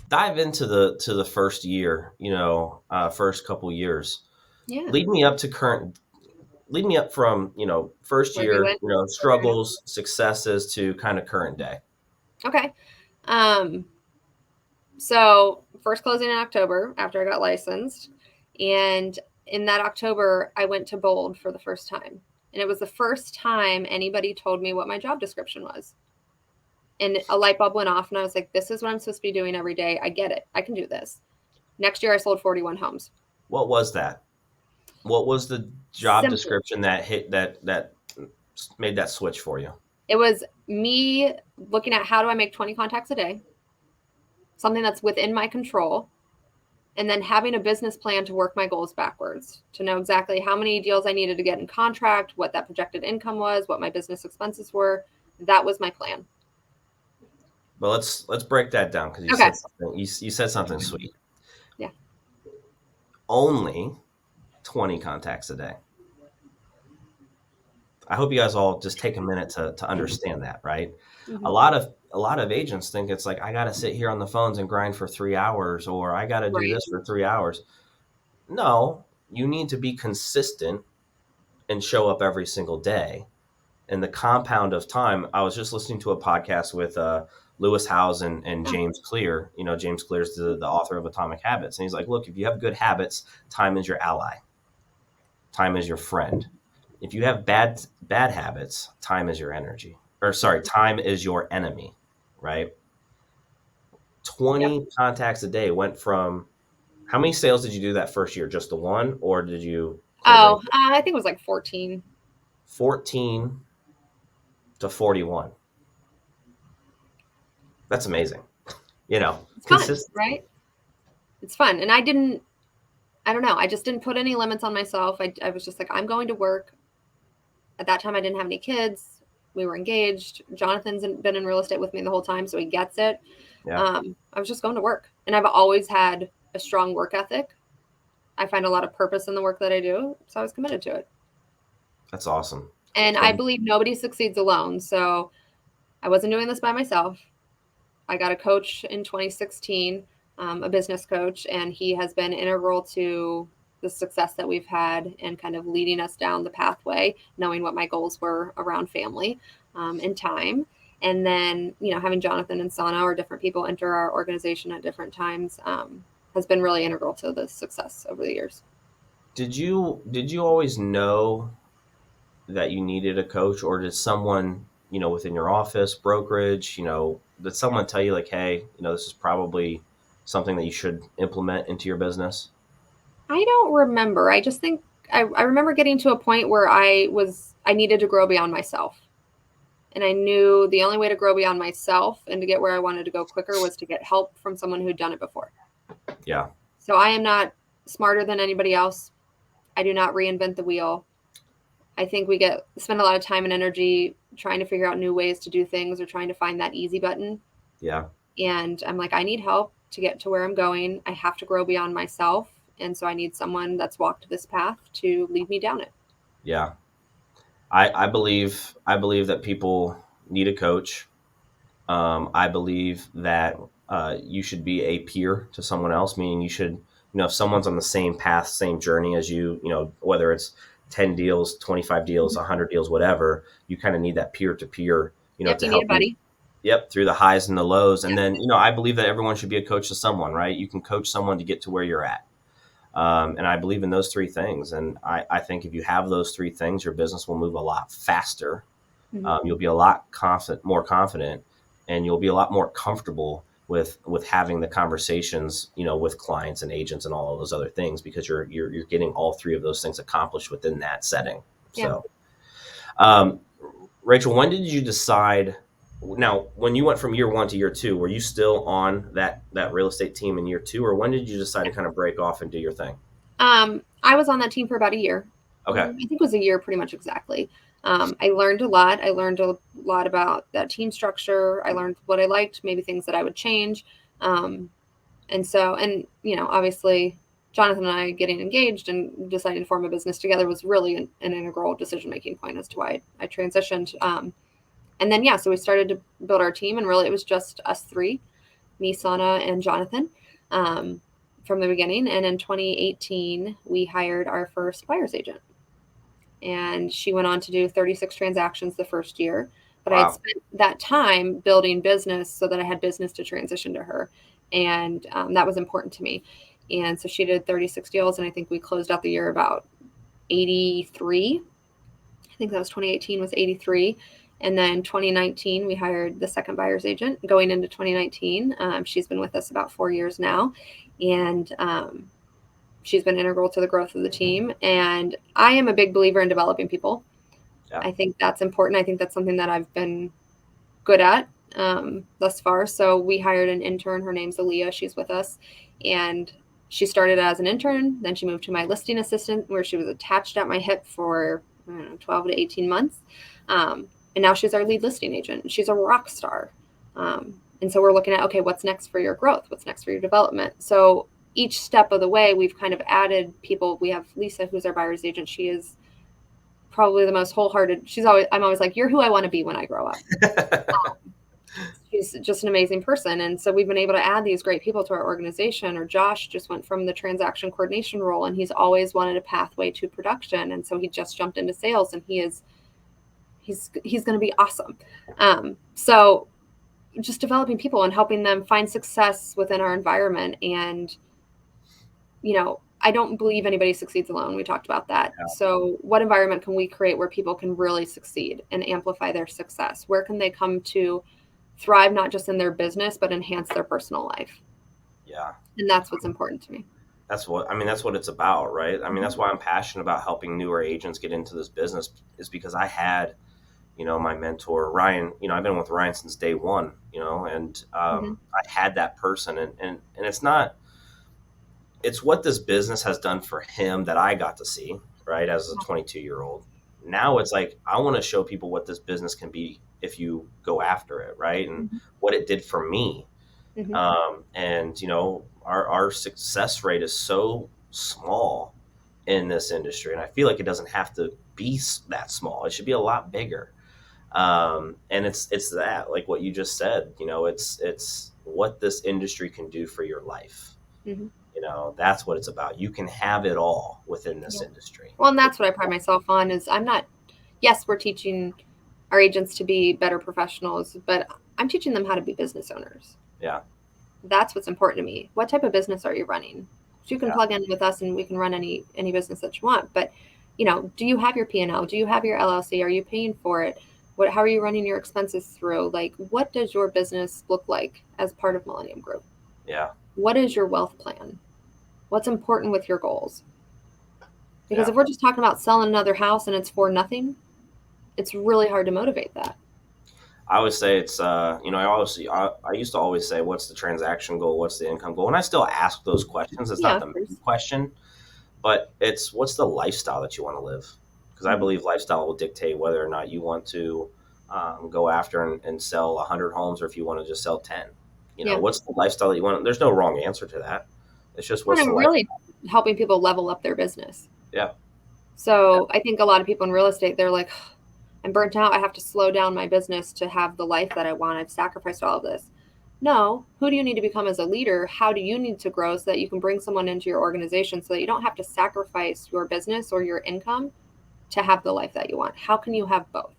Dive into the first year, first couple years. Yeah. Lead me up to current. Lead me up from first Where we year, went. Where we struggles, successes to kind of current day. Okay. Um, so first closing in October after I got licensed. And in that October, I went to Bold for the first time. And it was the first time anybody told me what my job description was. And a light bulb went off, and I was like, this is what I'm supposed to be doing every day. I get it. I can do this. Next year, I sold 41 homes. What was that? What was the job Simple. description that hit that made that switch for you? It was me looking at how do I make 20 contacts a day, something that's within my control, and then having a business plan to work my goals backwards, to know exactly how many deals I needed to get in contract, what that projected income was, what my business expenses were. That was my plan. But let's break that down because you Okay. said something. You said something sweet. Yeah. Only 20 contacts a day. I hope you guys all just take a minute to understand that, right? A Mm-hmm. lot of a lot of agents think it's like I got to sit here on the phones and grind for 3 hours, or I got to do Right. this for 3 hours. No, you need to be consistent and show up every single day. And the compound of time. I was just listening to a podcast with Lewis Howes and Oh, James Clear. James Clear is the author of Atomic Habits, and he's like, look, if you have good habits, time is your ally, time is your friend. If you have bad habits, time is your energy. Or sorry, time is your enemy, right? yep. 20 contacts a day went from how many sales did you do that first year? Just the one, or did you close any? Oh, I think it was like 14. 14 to 41. That's amazing. It's fun, Consistency. right? It's fun. And I don't know, I just didn't put any limits on myself. I was just like, I'm going to work. At that time, I didn't have any kids. We were engaged. Jonathan's been in real estate with me the whole time, so he gets it. Yeah, I was just going to work. And I've always had a strong work ethic. I find a lot of purpose in the work that I do. So I was committed to it. that's awesome. And I And believe nobody succeeds alone. So I wasn't doing this by myself. I got a coach in 2016, a business coach, and he has been integral to the success that we've had and kind of leading us down the pathway, knowing what my goals were around family and time. And then, having Jonathan and Sana or different people enter our organization at different times has been really integral to the success over the years. did you always know that you needed a coach, or did someone within your office, brokerage, did someone tell you like, hey, this is probably something that you should implement into your business? I don't remember. I just think I remember getting to a point where I needed to grow beyond myself. And I knew the only way to grow beyond myself and to get where I wanted to go quicker was to get help from someone who'd done it before. Yeah, So I am not smarter than anybody else. I do not reinvent the wheel. I think we spend a lot of time and energy trying to figure out new ways to do things or trying to find that easy button. yeah, And I'm like, I need help to get to where I'm going. I have to grow beyond myself. And so I need someone that's walked this path to lead me down it. yeah. I believe that people need a coach. I believe that you should be a peer to someone else, meaning you should, if someone's on the same path, same journey as you, whether it's 10 deals, 25 deals, 100 deals, whatever, you kind of need that peer to peer, Yep, to you need a help you, buddy. yep, through the highs and the lows. And Yep. then, I believe that everyone should be a coach to someone, right? You can coach someone to get to where you're at. And I believe in those three things. And I think if you have those three things, your business will move a lot faster. Mm-hmm. You'll be a lot more confident, and you'll be a lot more comfortable with having the conversations, with clients and agents and all of those other things, because you're getting all three of those things accomplished within that setting. Yeah. So, um, Rachel, when did you decide? Now, when you went from year one to year two, were you still on that real estate team in year two, or when did you decide to kind of break off and do your thing? I was on that team for about a year. Okay. I think it was a year pretty much exactly. I learned a lot. I learned a lot about that team structure. I learned what I liked, maybe things that I would change. Um, obviously, Jonathan and I getting engaged and deciding to form a business together was really an integral decision making point as to why I transitioned. And then, yeah, so we started to build our team, and really it was just us three. me, Sana, and Jonathan from the beginning. And in 2018, we hired our first buyer's agent. And she went on to do 36 transactions the first year. But I had Wow. spent that time building business so that I had business to transition to her. And that was important to me. And so she did 36 deals, and I think we closed out the year about 83. I think that was 2018 was 83. And then 2019, we hired the second buyer's agent going into 2019. She's been with us about 4 years now. And she's been integral to the growth of the team. And I am a big believer in developing people. Yeah. I think that's important. I think that's something that I've been good at thus far. So we hired an intern. Her name's Aaliyah. She's with us. And she started as an intern. Then she moved to my listing assistant, where she was attached at my hip for 12 to 18 months. And now she's our lead listing agent. She's a rock star. And so we're looking at, okay, what's next for your growth? What's next for your development? So each step of the way, we've kind of added people. We have Lisa, who's our buyer's agent. She is probably the most wholehearted. I'm always like, you're who I want to be when I grow up. She's just an amazing person. And so we've been able to add these great people to our organization. Or Josh just went from the transaction coordination role, and he's always wanted a pathway to production. And so he just jumped into sales, and he's going to be awesome. So just developing people and helping them find success within our environment. And, I don't believe anybody succeeds alone. We talked about that. Yeah. So what environment can we create where people can really succeed and amplify their success? Where can they come to thrive, not just in their business, but enhance their personal life? Yeah. And that's what's important to me. That's what it's about, right? I mean, that's why I'm passionate about helping newer agents get into this business, is because I had, my mentor, Ryan, I've been with Ryan since day one, and I had that person, and it's what this business has done for him that I got to see, right? As a 22-year-old. Now it's like, I want to show people what this business can be if you go after it, right? And what it did for me. And our success rate is so small in this industry, and I feel like it doesn't have to be that small. It should be a lot bigger. And it's that, like what you just said, it's what this industry can do for your life. That's what it's about. You can have it all within this industry. Well, and that's what I pride myself on. Is yes, we're teaching our agents to be better professionals, but I'm teaching them how to be business owners. Yeah. That's what's important to me. What type of business are you running? So you can plug in with us and we can run any business that you want. But, do you have your P&L? Do you have your LLC? Are you paying for it? How are you running your expenses through? Like, what does your business look like as part of Millennium Group? Yeah. What is your wealth plan? What's important with your goals? Because if we're just talking about selling another house and it's for nothing, it's really hard to motivate that. I always say it's, I used to always say, what's the transaction goal? What's the income goal? And I still ask those questions. It's not the main question, but it's, what's the lifestyle that you want to live? Because I believe lifestyle will dictate whether or not you want to go after and sell 100 homes, or if you want to just sell 10. What's the lifestyle that you want? There's no wrong answer to that. It's just what's the really helping people level up their business. Yeah. So I think a lot of people in real estate, they're like, I'm burnt out. I have to slow down my business to have the life that I want. I've sacrificed all of this. No. Who do you need to become as a leader? How do you need to grow so that you can bring someone into your organization so that you don't have to sacrifice your business or your income to have the life that you want? How can you have both?